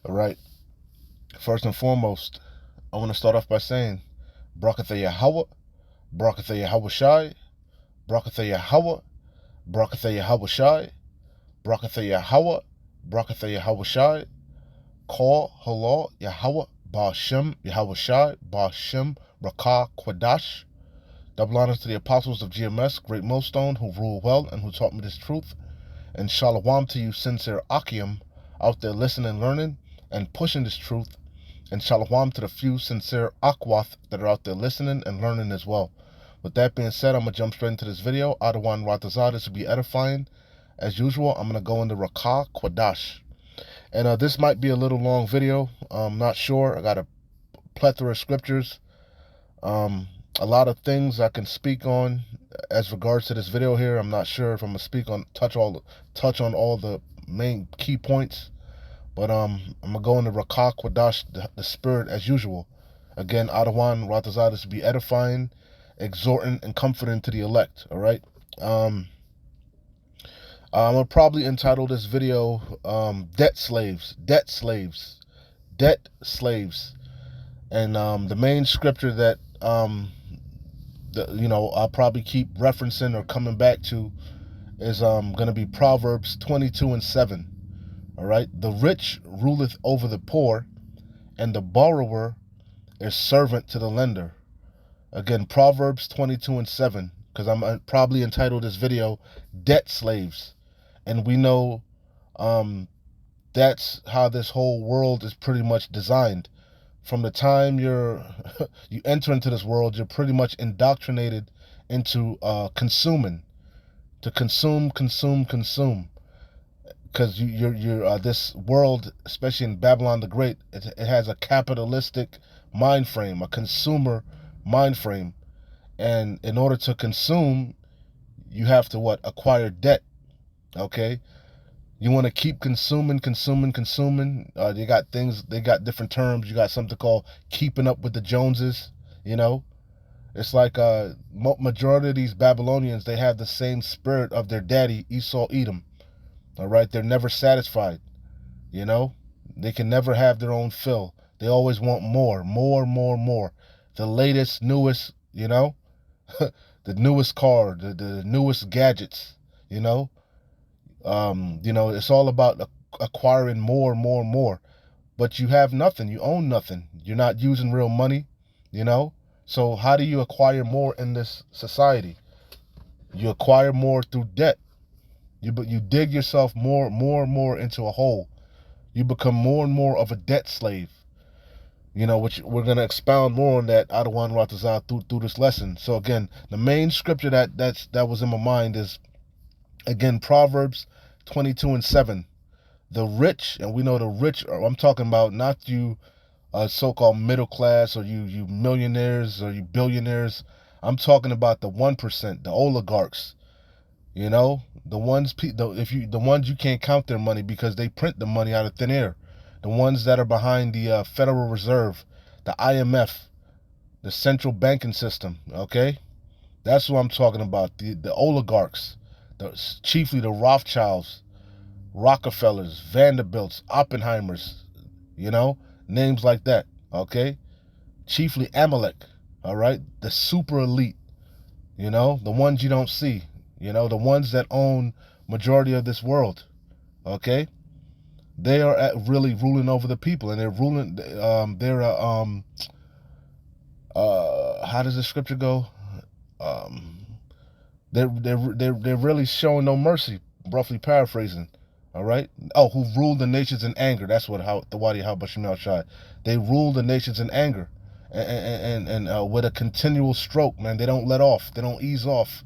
All right. First and foremost, I want to start off by saying, Brakatha Yahweh, Brakatha Yahweh Shai, Brakatha Yahweh, Brakatha Yahweh Shai, Brakatha Yahweh, Brakatha Yahweh Shai, Call Halal Yahweh, Ba'ashem Yahweh Shai, Ba'ashem Rakah Kwadash. Double honors to the apostles of GMS, Great Millstone, who rule well and who taught me this truth. And shalom to you, sincere Akim, out there listening and learning and pushing this truth. And shalom to the few sincere Akwath that are out there listening and learning as well. With that being said, I'm going to jump straight into this video. Adawan Ratazah, this will be edifying. As usual, I'm going to go into Rakah Kwadash. And this might be a little long video. I'm not sure. I got a plethora of scriptures. A lot of things I can speak on as regards to this video here. I'm not sure if I'm gonna speak on touch on all the main key points, but I'm gonna go into Rakah Kwadash, the spirit as usual. Again, Adawan Ratazadis to be edifying, exhorting, and comforting to the elect. All right. I'm gonna probably entitle this video "Debt Slaves," "Debt Slaves," "Debt Slaves," and the main scripture that I'll probably keep referencing or coming back to is going to be Proverbs 22:7. All right. The rich ruleth over the poor, and the borrower is servant to the lender. Again, Proverbs 22:7, because I'm probably entitled this video "Debt Slaves," and we know that's how this whole world is pretty much designed. From the time you enter into this world, you're pretty much indoctrinated into consuming, to consume, because you're this world, especially in Babylon the Great, it has a capitalistic mind frame, a consumer mind frame, and in order to consume, you have to acquire debt. Okay, you want to keep consuming. They got different terms. You got something called keeping up with the Joneses. It's like majority of these Babylonians, they have the same spirit of their daddy Esau Edom. All right, they're never satisfied. They can never have their own fill. They always want more. The latest, newest. The newest car, the newest gadgets. It's all about acquiring more. But you have nothing. You own nothing. You're not using real money, So how do you acquire more in this society? You acquire more through debt. You dig yourself more into a hole. You become more and more of a debt slave. Which we're going to expound more on that Adawan Ratazah through this lesson. So again, the main scripture that was in my mind is, again, Proverbs 22:7. The rich, and we know the rich, I'm talking about not you so-called middle class, or you millionaires, or you billionaires. I'm talking about the 1%, the oligarchs. The ones you can't count their money because they print the money out of thin air. The ones that are behind the Federal Reserve, the IMF, the central banking system. Okay, that's what I'm talking about. The oligarchs, chiefly the Rothschilds, Rockefellers, Vanderbilts, Oppenheimers, names like that. Okay, chiefly Amalek. All right, the super elite. The ones you don't see. The ones that own majority of this world. Okay, they are really ruling over the people, and they're ruling. How does the scripture go? They're really showing no mercy. Roughly paraphrasing. All right. Oh, who ruled the nations in anger? That's what the Wadi Habashim Shai. They rule the nations in anger, and with a continual stroke, man. They don't let off. They don't ease off.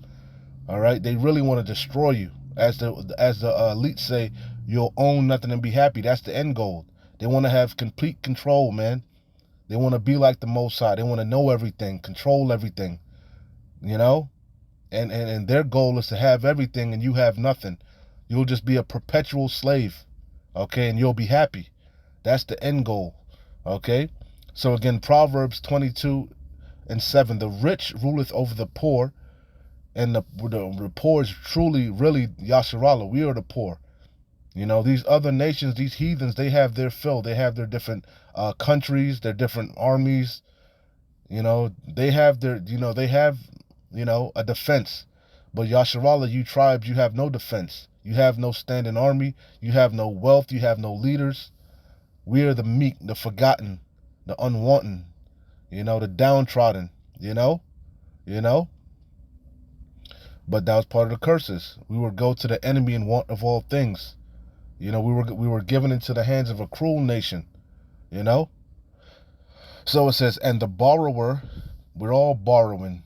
All right. They really want to destroy you. As the elites say, you'll own nothing and be happy. That's the end goal. They want to have complete control, man. They want to be like the Most High. They want to know everything, control everything. And their goal is to have everything and you have nothing. You'll just be a perpetual slave, okay, and you'll be happy. That's the end goal, okay? So again, Proverbs 22:7, the rich ruleth over the poor, and the poor is truly, really Yasharallah. We are the poor, You know, these other nations, these heathens, they have their fill. They have their different countries, their different armies. You know, they have their, they have, a defense. But Yasharallah, you tribes, you have no defense. You have no standing army. You have no wealth. You have no leaders. We are the meek, the forgotten, the unwanted, the downtrodden, you know, you know. But that was part of the curses. We would go to the enemy in want of all things. You know, we were given into the hands of a cruel nation, you know. So it says, and the borrower, we're all borrowing,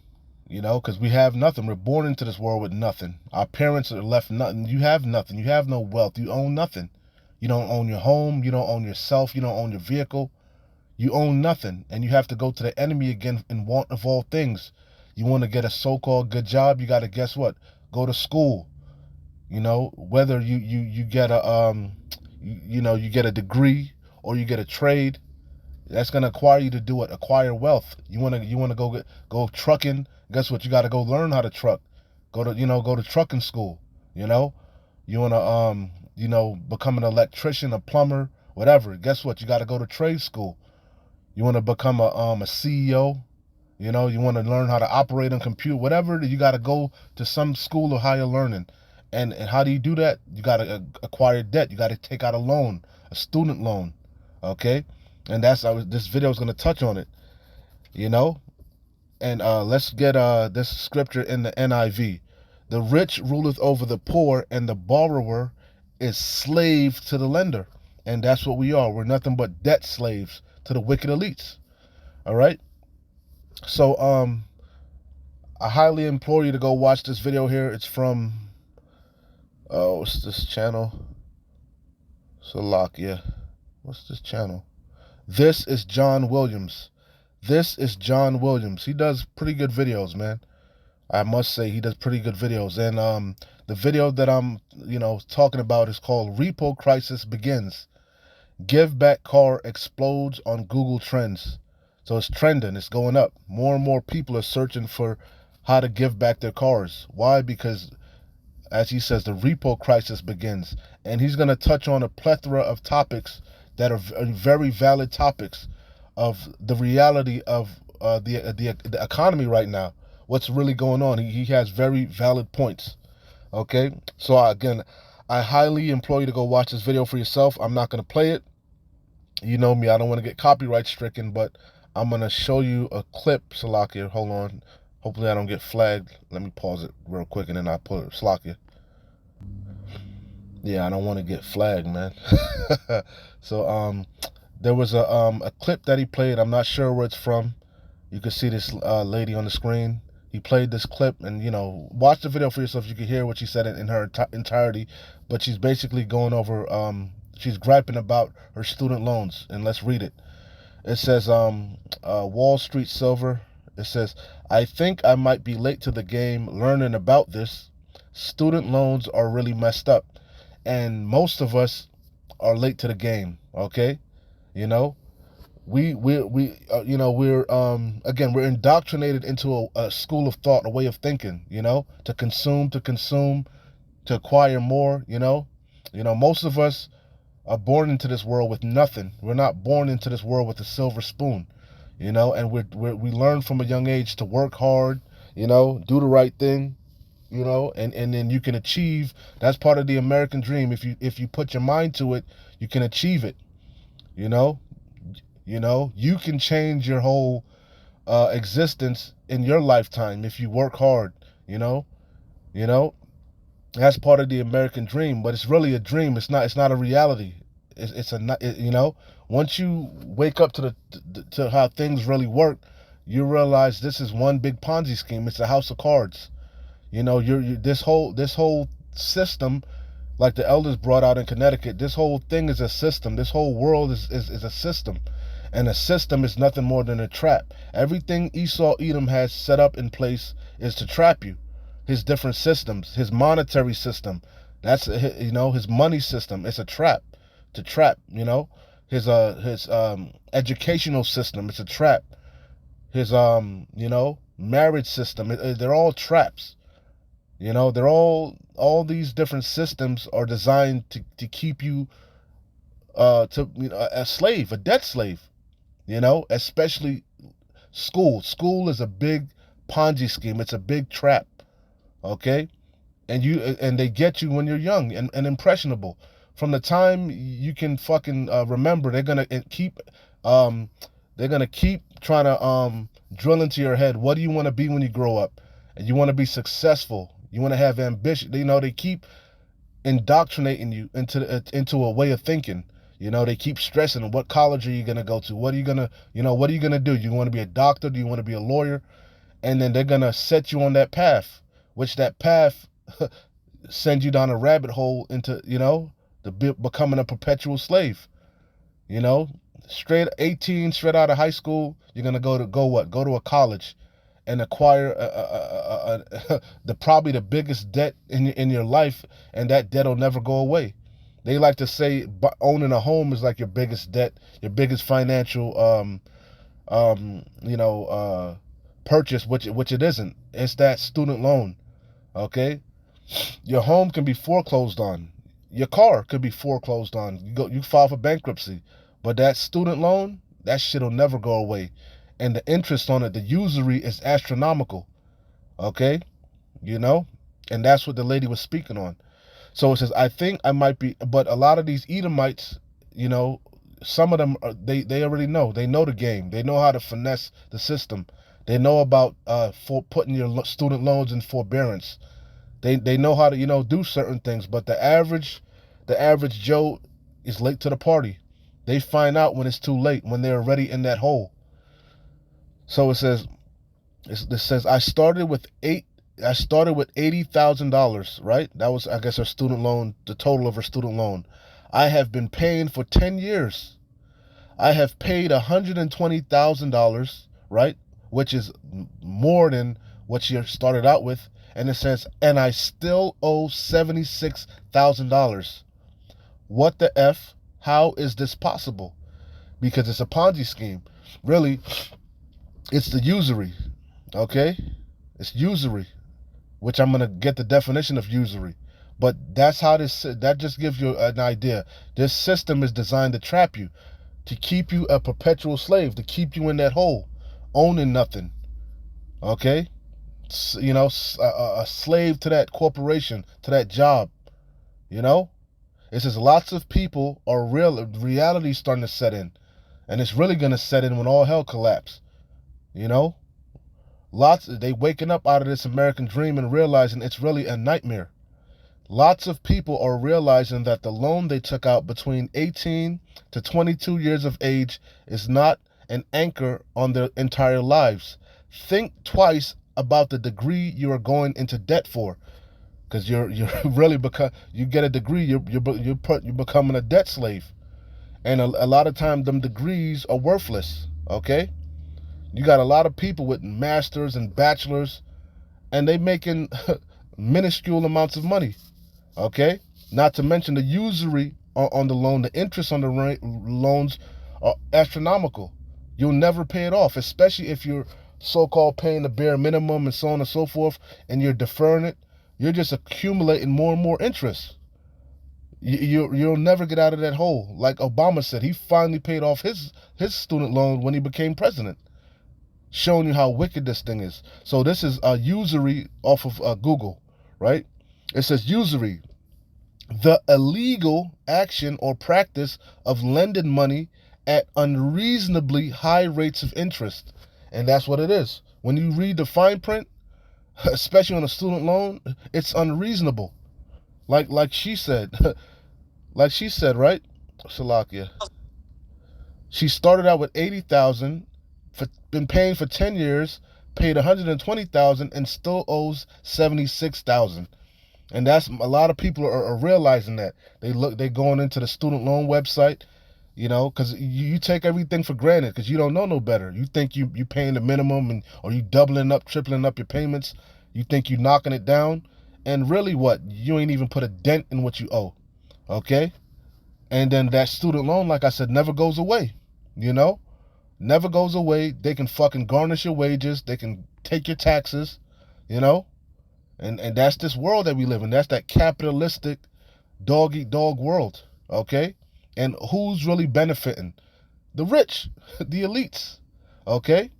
because we have nothing. We're born into this world with nothing. Our parents are left nothing. You have nothing. You have no wealth. You own nothing. You don't own your home. You don't own yourself. You don't own your vehicle. You own nothing. And you have to go to the enemy again in want of all things. You want to get a so-called good job, you got to, guess what? Go to school. Whether you get you get a degree or you get a trade, that's going to acquire you to do it. Acquire wealth. You want to go trucking. Guess what? You got to go learn how to truck. Go to trucking school. You want to become an electrician, a plumber, whatever. Guess what? You got to go to trade school. You want to become a CEO. You want to learn how to operate on computer. Whatever, you got to go to some school of higher learning. And how do you do that? You got to acquire debt. You got to take out a loan, a student loan. Okay? And this video is going to touch on it, and let's get this scripture in the NIV. The rich ruleth over the poor, and the borrower is slave to the lender. And that's what we are. We're nothing but debt slaves to the wicked elites. All right? So I highly implore you to go watch this video here. It's from what's this channel? Salakia. What's this channel? This is John Williams. This is John Williams. He does pretty good videos, man. I must say he does pretty good videos. And the video that I'm, talking about is called Repo Crisis Begins. Give back car explodes on Google Trends. So it's trending. It's going up. More and more people are searching for how to give back their cars. Why? Because, as he says, the repo crisis begins. And he's going to touch on a plethora of topics that are very valid topics of the reality of the economy right now. What's really going on. He has very valid points. Okay? So, again, I highly implore you to go watch this video for yourself. I'm not going to play it. You know me. I don't want to get copyright stricken, but I'm going to show you a clip. Salakia, hold on. Hopefully I don't get flagged. Let me pause it real quick and then I'll put it. Salakia. Yeah, I don't want to get flagged, man. So there was a clip that he played. I'm not sure where it's from. You can see this lady on the screen. He played this clip, and watch the video for yourself. You can hear what she said in her entirety. But she's basically going over. She's griping about her student loans, and let's read it. It says, Wall Street Silver. It says, I think I might be late to the game learning about this. Student loans are really messed up. And most of us are late to the game, okay? We're indoctrinated into a school of thought, a way of thinking, to consume, to acquire more, most of us are born into this world with nothing. We're not born into this world with a silver spoon, and we learn from a young age to work hard, do the right thing, and then you can achieve. That's part of the American dream. If you put your mind to it, you can achieve it. You can change your whole existence in your lifetime if you work hard. That's part of the American dream, but it's really a dream. It's not a reality. Once you wake up to how things really work, you realize this is one big Ponzi scheme. It's a house of cards. This whole system, like the elders brought out in Connecticut, this whole thing is a system. This whole world is a system. And a system is nothing more than a trap. Everything Esau Edom has set up in place is to trap you. His different systems, his monetary system, that's his money system. It's a trap. To trap. His educational system. It's a trap. His marriage system. They're all traps. You know, they're all these different systems are designed to keep you to you know, a slave, a debt slave. You know, especially school. School is a big Ponzi scheme. It's a big trap. Okay, and they get you when you're young and impressionable. From the time you can fucking remember, um, they're gonna keep trying to drill into your head. What do you want to be when you grow up? And you want to be successful. You want to have ambition. You know, they keep indoctrinating you into a way of thinking. You know, they keep stressing what college are you gonna go to? What are you gonna what are you gonna do? You want to be a doctor? Do you want to be a lawyer? And then they're gonna set you on that path, which that path sends you down a rabbit hole into becoming a perpetual slave. You know, straight 18, straight out of high school, you're gonna go to a college and acquire the probably the biggest debt in your life, and that debt will never go away. They like to say owning a home is like your biggest debt, your biggest financial purchase, which it isn't. It's that student loan. Okay, your home can be foreclosed on. Your car could be foreclosed on. You file for bankruptcy. But that student loan, that shit'll never go away. And the interest on it, the usury is astronomical. Okay? You know? And that's what the lady was speaking on. So it says, I think I might be, but a lot of these Edomites, you know, some of them, they already know. They know the game. They know how to finesse the system. They know about for putting your student loans in forbearance. They know how to do certain things, but the average Joe is late to the party. They find out when it's too late, when they're already in that hole. So it says I started with $80,000, right? That was, I guess, her student loan, the total of her student loan. I have been paying for 10 years. I have paid $120,000, right? Which is more than what she started out with. And it says, and I still owe $76,000. What the F? How is this possible? Because it's a Ponzi scheme. Really, it's the usury. Okay? It's usury, which I'm going to get the definition of usury. But that just gives you an idea. This system is designed to trap you, to keep you a perpetual slave, to keep you in that hole, owning nothing. Okay? A slave to that corporation, to that job. You know? It says lots of people are reality starting to set in. And it's really going to set in when all hell collapses. You know? They waking up out of this American dream and realizing it's really a nightmare. Lots of people are realizing that the loan they took out between 18 to 22 years of age is not an anchor on their entire lives. Think twice about the degree you are going into debt for, because you're really, because you get a degree, you're becoming a debt slave, and a lot of times them degrees are worthless. Okay, you got a lot of people with masters and bachelors, and they making minuscule amounts of money. Okay, not to mention the usury on the loan, the interest on the loans are astronomical. You'll never pay it off, especially if you're so-called paying the bare minimum and so on and so forth, and you're deferring it. You're just accumulating more and more interest. You'll never get out of that hole. Like Obama said, he finally paid off his student loan when he became president, showing you how wicked this thing is. So this is usury off of Google, right? It says usury, the illegal action or practice of lending money at unreasonably high rates of interest. And that's what it is. When you read the fine print, especially on a student loan, it's unreasonable. Like she said, right? Salakia. She started out with 80,000, been paying for 10 years, paid 120,000, and still owes 76,000. And that's, a lot of people are realizing that. They're going into the student loan website, because you take everything for granted because you don't know no better. You think you paying the minimum, or you doubling up, tripling up your payments. You think you knocking it down, and really what? You ain't even put a dent in what you owe. Okay? And then that student loan, like I said, never goes away. Never goes away. They can fucking garnish your wages. They can take your taxes. And that's this world that we live in. That's that capitalistic dog eat dog world. Okay? And who's really benefiting? The rich, the elites. Okay?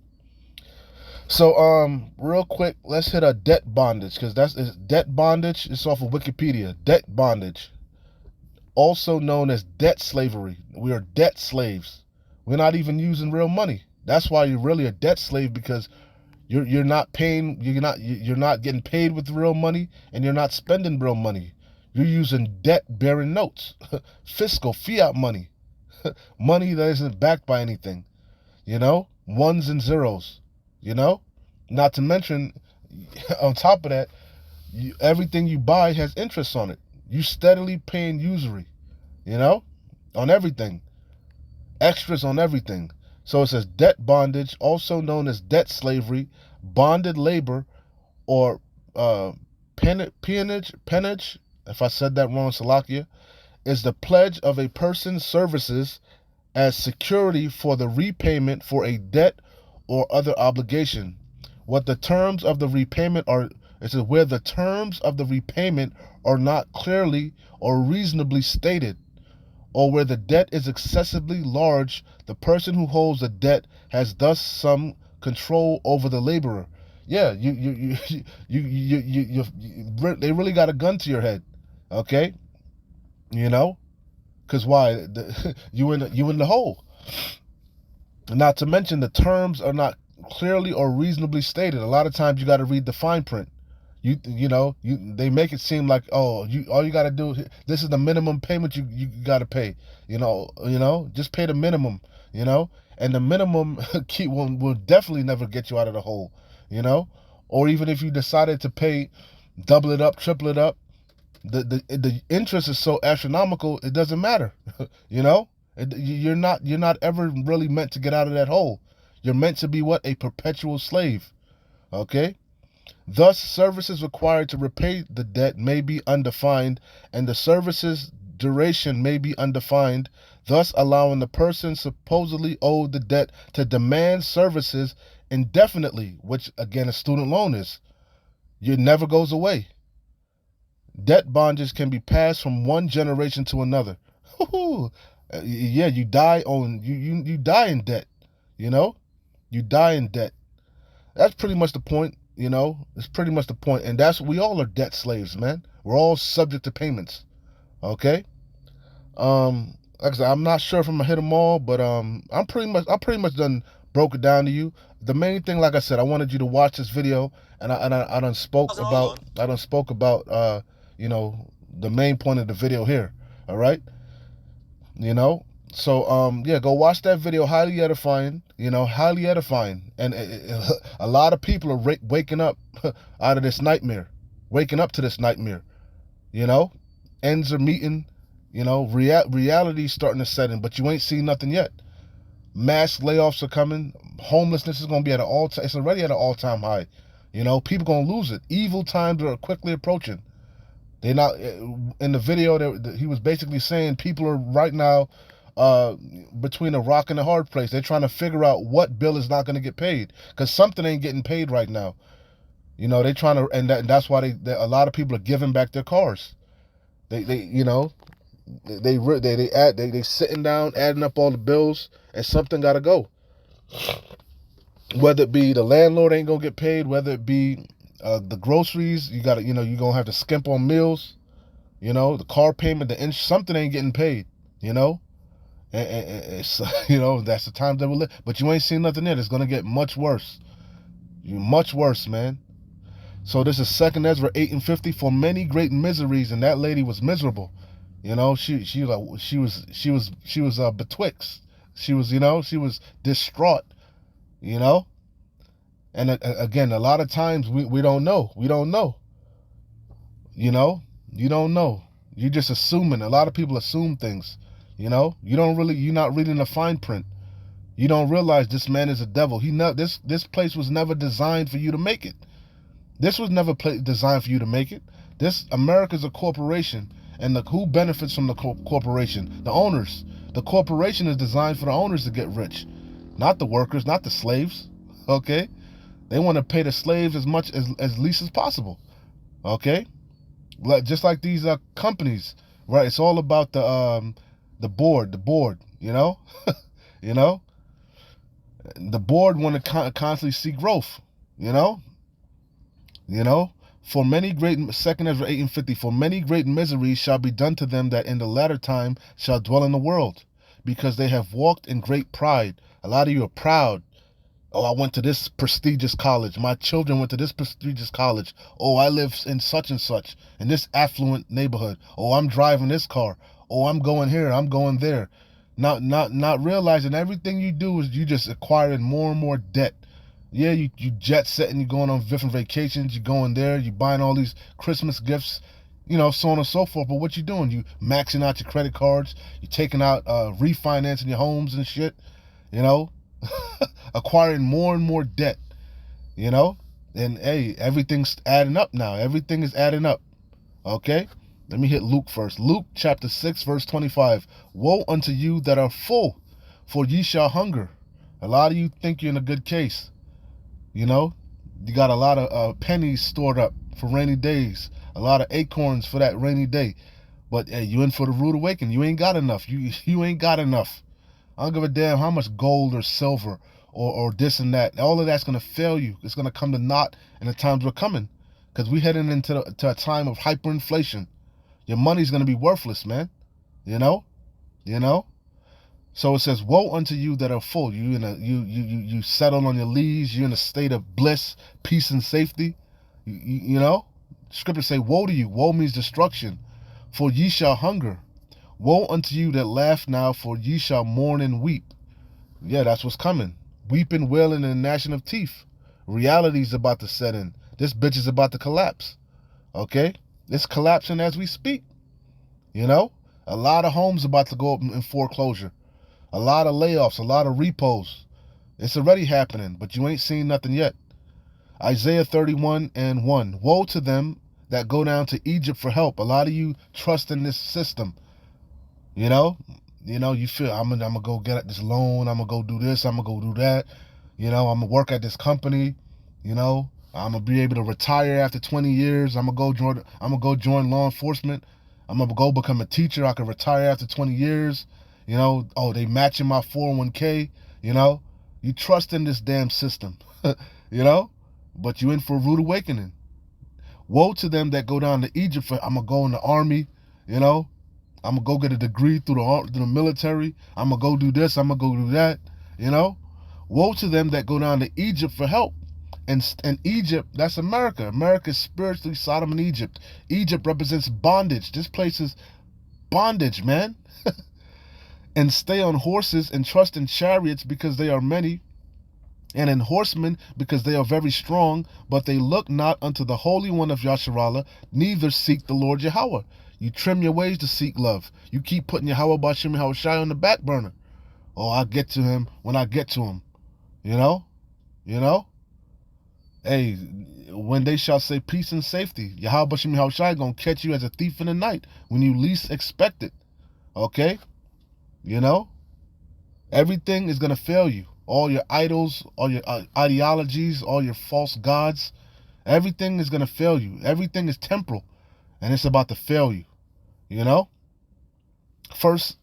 So real quick, let's hit a debt bondage, because is debt bondage. It's off of Wikipedia. Debt bondage, also known as debt slavery. We are debt slaves. We're not even using real money. That's why you're really a debt slave, because you're not paying. You're not getting paid with real money, and you're not spending real money. You're using debt-bearing notes, fiscal fiat money, money that isn't backed by anything. Ones and zeros. Not to mention, on top of that, everything you buy has interest on it. You steadily paying usury, on everything, extras on everything. So it says debt bondage, also known as debt slavery, bonded labor, or peonage, if I said that wrong, Salakia, is the pledge of a person's services as security for the repayment for a debt or other obligation. What the terms of the repayment are, it says where the terms of the repayment are not clearly or reasonably stated, or where the debt is excessively large, the person who holds the debt has thus some control over the laborer. Yeah, they really got a gun to your head, okay? Because why? You in the hole. Not to mention the terms are not clearly or reasonably stated. A lot of times you got to read the fine print. They make it seem like, all you got to do, this is the minimum payment you got to pay. Just pay the minimum. And the minimum will definitely never get you out of the hole. Or even if you decided to pay, double it up, triple it up, the interest is so astronomical, it doesn't matter. You're not ever really meant to get out of that hole. You're meant to be what? A perpetual slave. Okay? Thus, services required to repay the debt may be undefined, and the services duration may be undefined, thus allowing the person supposedly owed the debt to demand services indefinitely, which again a student loan is. It never goes away. Debt bondages can be passed from one generation to another. Yeah, you die in debt. You die in debt. That's pretty much the point. It's pretty much the point, and we all are debt slaves, man. We're all subject to payments. Okay. Like I said, I'm not sure if I'm gonna hit them all, but I'm pretty much done broke it down to you. The main thing, like I said, I wanted you to watch this video, and I done spoke about the main point of the video here. All right. So yeah, go watch that video. Highly edifying. Highly edifying. And a lot of people are waking up out of this nightmare, waking up to this nightmare. Ends are meeting. Reality's starting to set in, but you ain't seen nothing yet. Mass layoffs are coming. Homelessness is gonna be at an all-time. It's already at an all-time high. People gonna lose it. Evil times are quickly approaching. They not in the video that he was basically saying people are right now between a rock and a hard place. They're trying to figure out what bill is not going to get paid, because something ain't getting paid right now. They trying to, and that's why a lot of people are giving back their cars. They sitting down adding up all the bills, and something got to go. Whether it be the landlord ain't gonna get paid, whether it be the groceries, you gotta, you're gonna have to skimp on meals, the car payment, something ain't getting paid, and it's, that's the times that we live. But you ain't seen nothing yet. It's gonna get much worse, much worse, man. So this is 2 Ezra 8:50. For many great miseries, and that lady was miserable. She was betwixt. She was distraught. And again, a lot of times we don't know. We don't know. You don't know. You're just assuming. A lot of people assume things. You're not reading the fine print. You don't realize this man is a devil. This place was never designed for you to make it. This was never designed for you to make it. America's a corporation, and who benefits from the corporation? The owners. The corporation is designed for the owners to get rich, not the workers, not the slaves. Okay, they want to pay the slaves as least as possible. Okay, just like these companies, right? It's all about the board. You know, you know, the board want to constantly see growth. You know, you know. For many great, 2 Ezra 8:50, for many great miseries shall be done to them that in the latter time shall dwell in the world, because they have walked in great pride. A lot of you are proud. Oh, I went to this prestigious college. My children went to this prestigious college. Oh, I live in such and such, in this affluent neighborhood. Oh, I'm driving this car. Oh, I'm going here. I'm going there. Not realizing everything you do is you just acquiring more and more debt. Yeah, you jet setting, you're going on different vacations, you're going there, you're buying all these Christmas gifts, so on and so forth. But what you doing? You maxing out your credit cards, you taking out, refinancing your homes and shit, you know, acquiring more and more debt, you know. And hey, everything's adding up now. Everything is adding up. Okay? Let me hit Luke first. Luke chapter 6, verse 25. Woe unto you that are full, for ye shall hunger. A lot of you think you're in a good case. You know, you got a lot of pennies stored up for rainy days, a lot of acorns for that rainy day. But hey, you in for the rude awakening. You ain't got enough. You ain't got enough. I don't give a damn how much gold or silver or this and that. All of that's gonna fail you. It's gonna come to naught in the times we're coming, because we heading into to a time of hyperinflation. Your money's gonna be worthless, man. You know, you know. So it says, woe unto you that are full. You settled on your lees. You're in a state of bliss, peace, and safety. You know? Scriptures say, woe to you. Woe means destruction. For ye shall hunger. Woe unto you that laugh now, for ye shall mourn and weep. Yeah, that's what's coming. Weeping, wailing, and gnashing of teeth. Reality's about to set in. This bitch is about to collapse. Okay? It's collapsing as we speak. You know? A lot of homes about to go up in foreclosure. A lot of layoffs, a lot of repos. It's already happening, but you ain't seen nothing yet. Isaiah 31:1. Woe to them that go down to Egypt for help. A lot of you trust in this system. You know, you feel I'm gonna go get this loan. I'm gonna go do this. I'm gonna go do that. I'm gonna work at this company. I'm gonna be able to retire after 20 years. I'm gonna go join law enforcement. I'm gonna go become a teacher. I can retire after 20 years. Oh, they matching my 401k. You trust in this damn system. But you in for a rude awakening. Woe to them that go down to Egypt for I'm gonna go in the army. I'm gonna go get a degree through the military. I'm gonna go do this. I'm gonna go do that. Woe to them that go down to Egypt for help. And Egypt, that's America. America is spiritually Sodom and Egypt. Egypt represents bondage. This place is bondage, man. And stay on horses and trust in chariots because they are many, and in horsemen because they are very strong, but they look not unto the Holy One of Yasharallah, neither seek the Lord Yahweh. You trim your ways to seek love. You keep putting Yahweh Bashim Yahushai on the back burner. Oh, I'll get to him when I get to him. Hey, when they shall say peace and safety, Yahweh Bashim Yahushai gonna catch you as a thief in the night when you least expect it. Okay? Everything is going to fail you. All your idols, all your ideologies, all your false gods, everything is going to fail you. Everything is temporal, and it's about to fail you. 1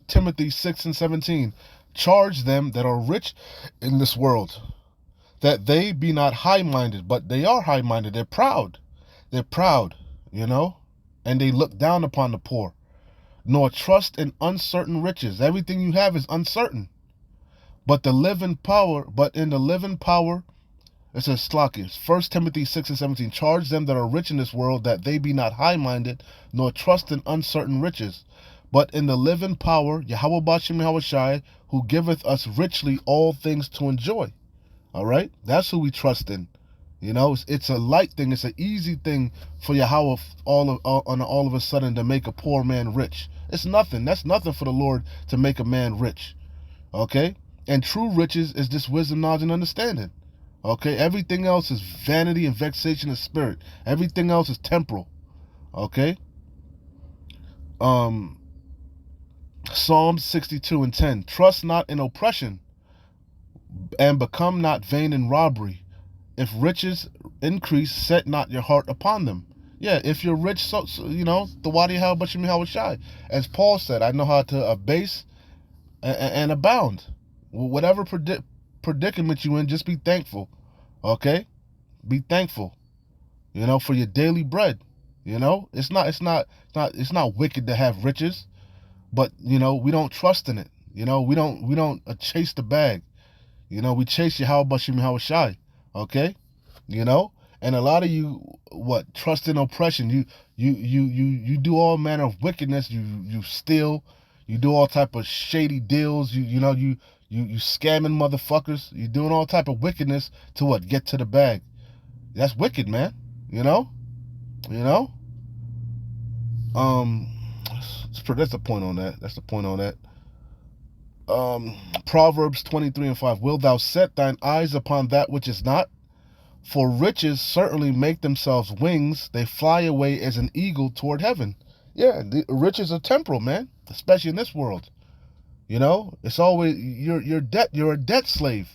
Timothy 6:17. Charge them that are rich in this world, that they be not high-minded, but they are high-minded. They're proud. They're proud, and they look down upon the poor. Nor trust in uncertain riches. Everything you have is uncertain. But in the living power, it says Slakius, 1 Timothy 6:17, charge them that are rich in this world that they be not high-minded, nor trust in uncertain riches. But in the living power, Yahweh Bashim Yahushai, who giveth us richly all things to enjoy. All right? That's who we trust in. It's a light thing. It's an easy thing for Yahweh all of a sudden to make a poor man rich. It's nothing. That's nothing for the Lord to make a man rich. Okay? And true riches is this wisdom, knowledge, and understanding. Okay? Everything else is vanity and vexation of spirit. Everything else is temporal. Okay? Psalm 62:10. Trust not in oppression, and become not vain in robbery. If riches increase, set not your heart upon them. Yeah, if you're rich, so the wadi how but you how shy. As Paul said, I know how to abase and abound. Whatever predicament you in, just be thankful. Okay, be thankful. For your daily bread. It's not wicked to have riches, but we don't trust in it. We don't chase the bag. We chase you how about you how shy. Okay, you know and a lot of you trust in oppression. You do all manner of wickedness. You steal, you do all type of shady deals. You scamming motherfuckers. You doing all type of wickedness to get to the bag. That's wicked, man. you know you know um that's the point on that. Proverbs 23:5, will thou set thine eyes upon that which is not? For riches certainly make themselves wings, they fly away as an eagle toward heaven. Yeah, the riches are temporal, man, especially in this world. It's always you're a debt slave.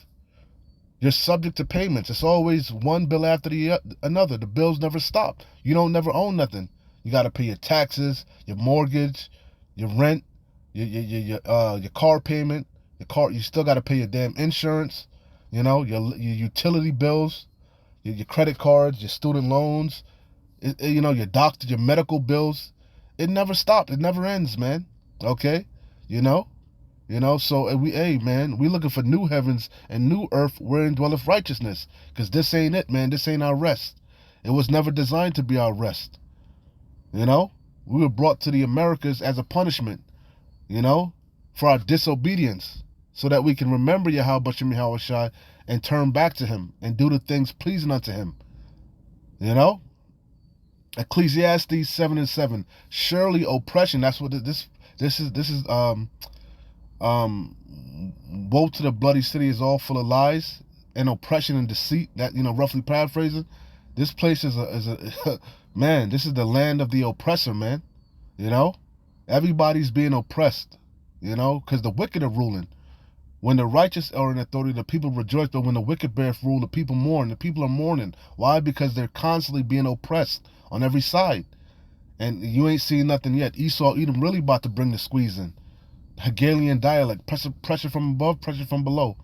You're subject to payments. It's always one bill after the another. The bills never stop. You don't never own nothing. You got to pay your taxes, your mortgage, your rent, your car payment. You still got to pay your damn insurance. Your utility bills, your credit cards, your student loans. Your doctor, your medical bills. It never stops. It never ends, man. Okay, you know. So hey, man, we looking for new heavens and new earth wherein dwelleth righteousness. Because this ain't it, man. This ain't our rest. It was never designed to be our rest. We were brought to the Americas as a punishment, for our disobedience, so that we can remember Yahweh Shem Yahweh Shai and turn back to him and do the things pleasing unto him. Ecclesiastes 7:7. Surely oppression, that's what this is. Woe to the bloody city is all full of lies and oppression and deceit. That roughly paraphrasing, this place is a man. This is the land of the oppressor, man. Everybody's being oppressed. Because the wicked are ruling. When the righteous are in authority, the people rejoice. But when the wicked beareth rule, the people mourn. The people are mourning. Why? Because they're constantly being oppressed on every side, and you ain't seen nothing yet. Esau, Edom, really about to bring the squeeze in. Hegelian dialect, pressure from above, pressure from below.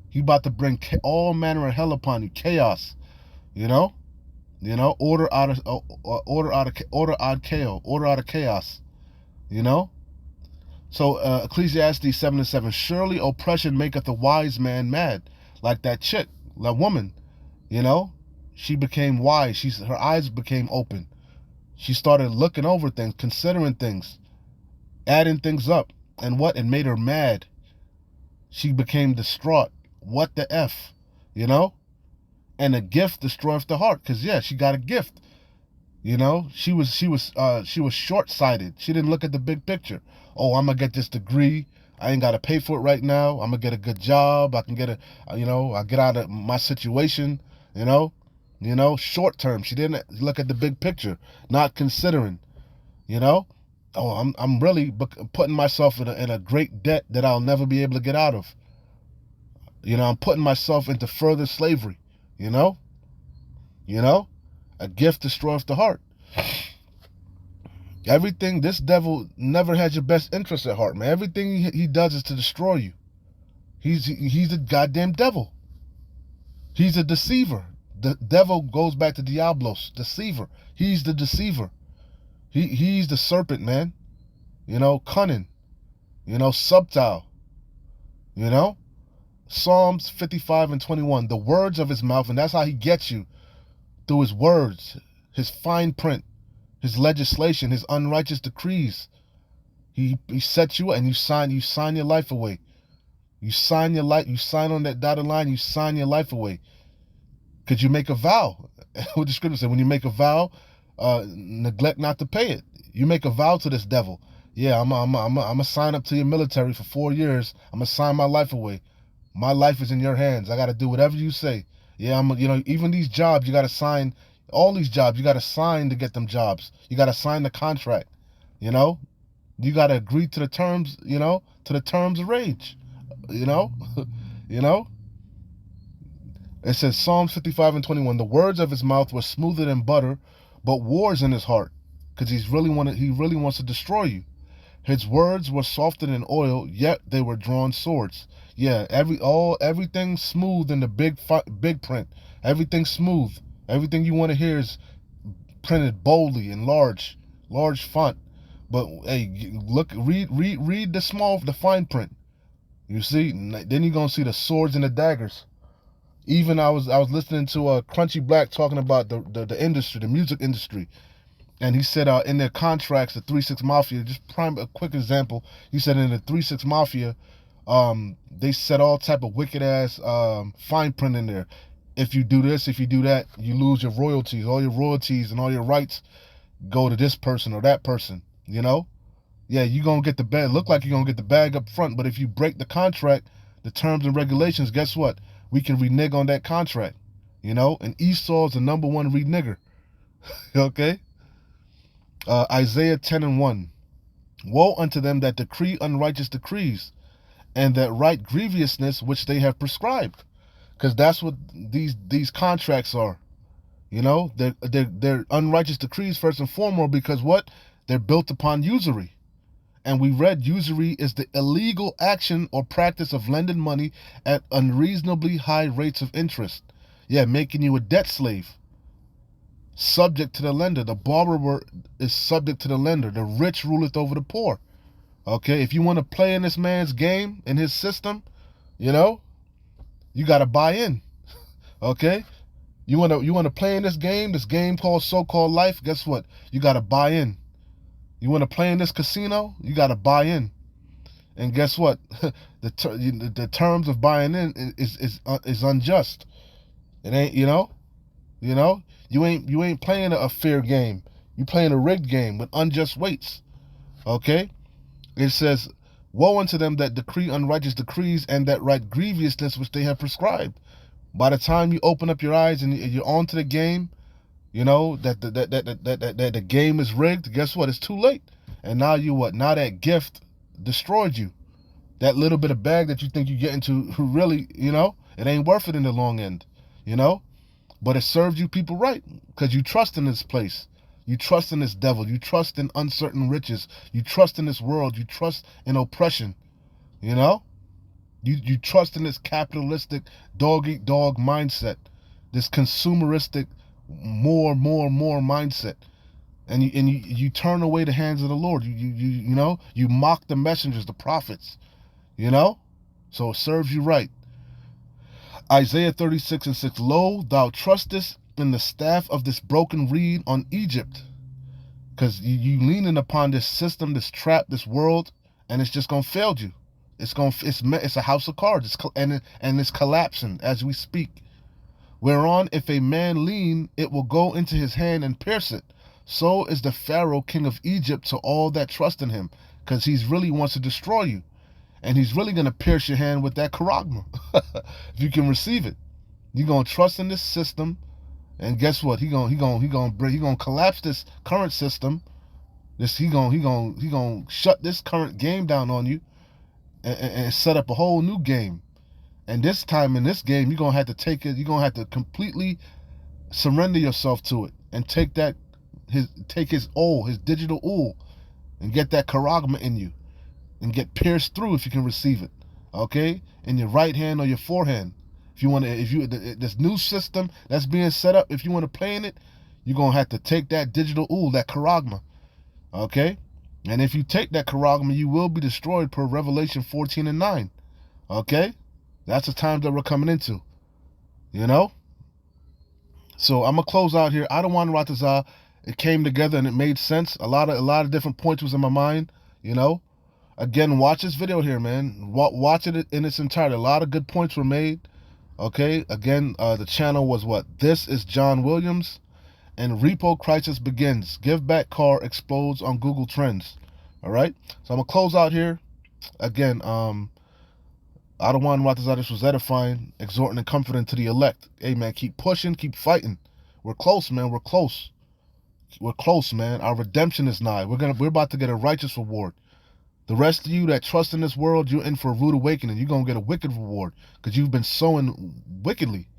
He about to bring all manner of hell upon you, chaos. Order out of chaos. So Ecclesiastes 7:7. Surely oppression maketh a wise man mad. Like that chick, that woman. She became wise. Her eyes became open. She started looking over things, considering things, adding things up. And it made her mad. She became distraught. What the F? And a gift destroyeth the heart. Because she got a gift. She was short-sighted. She didn't look at the big picture. Oh, I'm gonna get this degree. I ain't gotta pay for it right now. I'm gonna get a good job. I can get I get out of my situation. Short term. She didn't look at the big picture, not considering. Oh, I'm really putting myself in a great debt that I'll never be able to get out of. I'm putting myself into further slavery. A gift destroys the heart. Everything, this devil never has your best interest at heart, man. Everything he does is to destroy you. He's a goddamn devil. He's a deceiver. The devil goes back to Diablos, deceiver. He's the deceiver. He's the serpent, man. Cunning. Subtle. Psalms 55:21. The words of his mouth, and that's how he gets you. Through his words, his fine print, his legislation, his unrighteous decrees. He sets you and you sign your life away. You sign on that dotted line, you sign your life away. Because you make a vow. What the scripture said, when you make a vow, neglect not to pay it. You make a vow to this devil. Yeah, I'm gonna sign up to your military for 4 years. I'm gonna sign my life away. My life is in your hands. I gotta do whatever you say. Yeah, even these jobs, you gotta sign. All these jobs, you gotta sign to get them jobs. You gotta sign the contract. You gotta agree to the terms. To the terms of rage. It says Psalms 55:21. The words of his mouth were smoother than butter, but war's in his heart, because he really wants to destroy you. His words were softer than oil, yet they were drawn swords. Yeah, everything smooth in the big print. Everything smooth. Everything you want to hear is printed boldly in large font. But hey, read the fine print. You see, then you're gonna see the swords and the daggers. Even I was listening to Crunchy Black talking about the industry, the music industry, and he said in their contracts, the 3-6 Mafia, just a quick example. He said in the 3-6 Mafia, they set all type of wicked ass fine print in there. If you do this, if you do that, you lose your royalties. All your royalties and all your rights go to this person or that person. You know? Yeah, you're going to get the bag. Look like you're going to get the bag up front, but if you break the contract, the terms and regulations, guess what? We can renege on that contract. You know? And Esau's the #1 renegger. Okay? Isaiah 10:1. Woe unto them that decree unrighteous decrees, and that write grievousness which they have prescribed. Because that's what these contracts are. You know? They're unrighteous decrees first and foremost, because what? They're built upon usury. And we read usury is the illegal action or practice of lending money at unreasonably high rates of interest. Yeah, making you a debt slave. Subject to the lender. The borrower is subject to the lender. The rich ruleth over the poor. Okay, if you want to play in this man's game, in his system, you know, you got to buy in. Okay, you want to play in this game called so-called life. Guess what? You got to buy in. You want to play in this casino? You got to buy in. And guess what? the terms of buying in is unjust. It ain't, you know, you ain't playing a fair game. You playing a rigged game with unjust weights. Okay? It says, woe unto them that decree unrighteous decrees and that write grievousness which they have prescribed. By the time you open up your eyes and you're onto the game, you know that the game is rigged. Guess what? It's too late. And now you what? Now that gift destroyed you. That little bit of bag that you think you get into, really, you know, it ain't worth it in the long end. You know, but it serves you people right because you trust in this place. You trust in this devil. You trust in uncertain riches. You trust in this world. You trust in oppression. You know, you trust in this capitalistic dog eat dog mindset, this consumeristic more mindset, and you turn away the hands of the Lord. You know, you mock the messengers, the prophets. You know, so it serves you right. Isaiah 36:6. Lo, thou trustest in the staff of this broken reed on Egypt, because you leaning upon this system, this trap, this world, and it's just gonna fail you. It's a house of cards, and it's collapsing as we speak. Whereon if a man lean, it will go into his hand and pierce it. So is the Pharaoh king of Egypt to all that trust in him, because he's really wants to destroy you, and he's really gonna pierce your hand with that charagma. If you can receive it, you're gonna trust in this system, and guess what? He gonna collapse this current system. He gonna shut this current game down on you, and set up a whole new game. And this time in this game, you're gonna have to take it. You're gonna have to completely surrender yourself to it and take his digital ool, and get that charagma in you, and get pierced through if you can receive it. Okay, in your right hand or your forehand. This new system that's being set up, if you want to play in it, you're gonna have to take that digital ool, that charagma. Okay, and if you take that charagma, you will be destroyed per Revelation 14:9. Okay. That's the time that we're coming into, you know? So I'm going to close out here. Adawan Ratazah, it came together and it made sense. A lot of different points was in my mind, you know? Again, watch this video here, man. Watch it in its entirety. A lot of good points were made, okay? Again, the channel was what? This is John Williams, and Repo Crisis Begins. Give Back Car explodes on Google Trends, all right? So I'm going to close out here. Again, Adawan Ratazah, this was edifying, exhorting and comforting to the elect. Hey, man, keep pushing, keep fighting. We're close, man. We're close. We're close, man. Our redemption is nigh. We're about to get a righteous reward. The rest of you that trust in this world, you're in for a rude awakening. You're going to get a wicked reward because you've been sowing wickedly.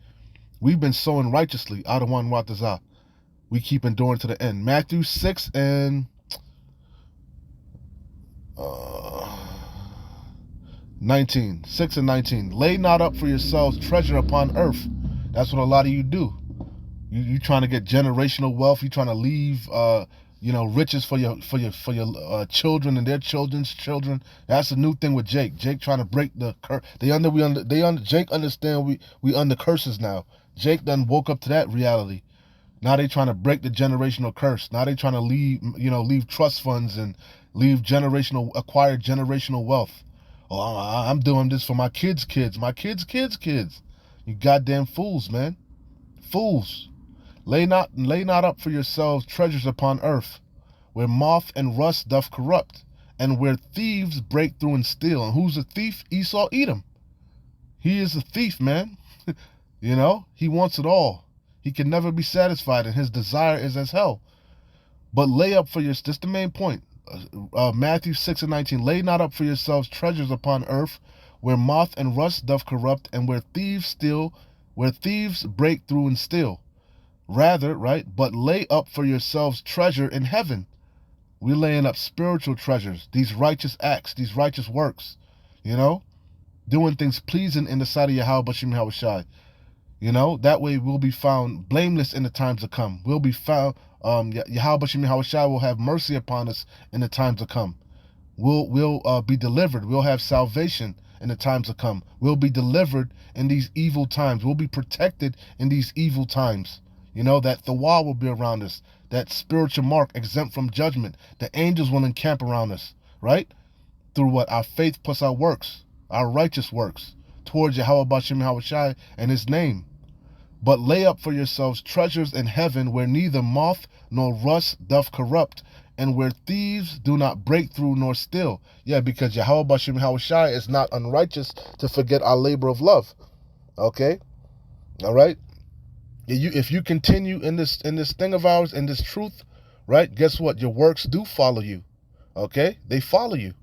We've been sowing righteously. Adawan Ratazah. we keep enduring to the end. Matthew 6 and 19. 6 and 19. Lay not up for yourselves treasure upon earth. That's what a lot of you do. You trying to get generational wealth. You trying to leave riches for your children and their children's children. That's a new thing with Jake. Jake trying to break the curse. Jake understand we under curses now. Jake done woke up to that reality. Now they trying to break the generational curse. Now they trying to leave trust funds and acquire generational wealth. Oh, I'm doing this for my kids' kids. My kids' kids' kids. You goddamn fools, man. Fools. Lay not up for yourselves treasures upon earth, where moth and rust doth corrupt, and where thieves break through and steal. And who's a thief? Esau, Edom. He is a thief, man. He wants it all. He can never be satisfied, and his desire is as hell. But lay up for this the main point. Matthew 6 and 19. Lay not up for yourselves treasures upon earth, where moth and rust doth corrupt, and where thieves break through and steal. Rather, right, but lay up for yourselves treasure in heaven. We're laying up spiritual treasures, these righteous acts, these righteous works, doing things pleasing in the sight of Yahweh B'Shem Yahushai. That way we'll be found blameless in the times to come. We'll be found, Yahweh B'Shem Yahushai will have mercy upon us in the times to come. We'll be delivered. We'll have salvation in the times to come. We'll be delivered in these evil times. We'll be protected in these evil times. That the wall will be around us, that spiritual mark exempt from judgment. The angels will encamp around us, right? Through what? Our faith plus our works, our righteous works, towards Yahweh B'Shem Yahushai and his name. But lay up for yourselves treasures in heaven, where neither moth nor rust doth corrupt, and where thieves do not break through nor steal. Yeah, because Yahweh B'Shem Yahushai is not unrighteous to forget our labor of love. Okay? All right? If you continue in this thing of ours, in this truth, right, guess what? Your works do follow you. Okay? They follow you.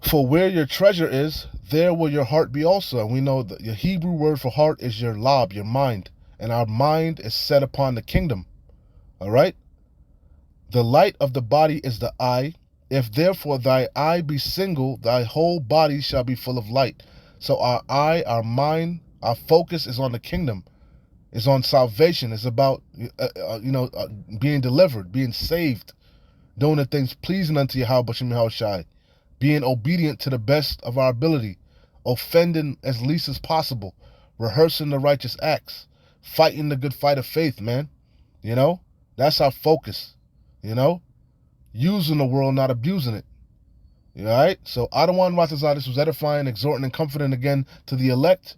For where your treasure is, there will your heart be also. And we know that the Hebrew word for heart is your lab, your mind. And our mind is set upon the kingdom. All right? The light of the body is the eye. If therefore thy eye be single, thy whole body shall be full of light. So our eye, our mind, our focus is on the kingdom. It's on salvation. It's about, being delivered, being saved, doing the things pleasing unto Yahweh B'Shem Yahushai, being obedient to the best of our ability, offending as least as possible, rehearsing the righteous acts, fighting the good fight of faith, man. That's our focus, using the world, not abusing it. All right? So, Adawan Ratazah, this was edifying, exhorting, and comforting again to the elect.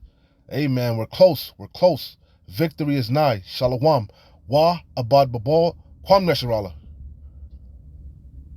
Amen. We're close. We're close. Victory is nigh. Shalom. Wa abad babal. Kwam Nesharallah.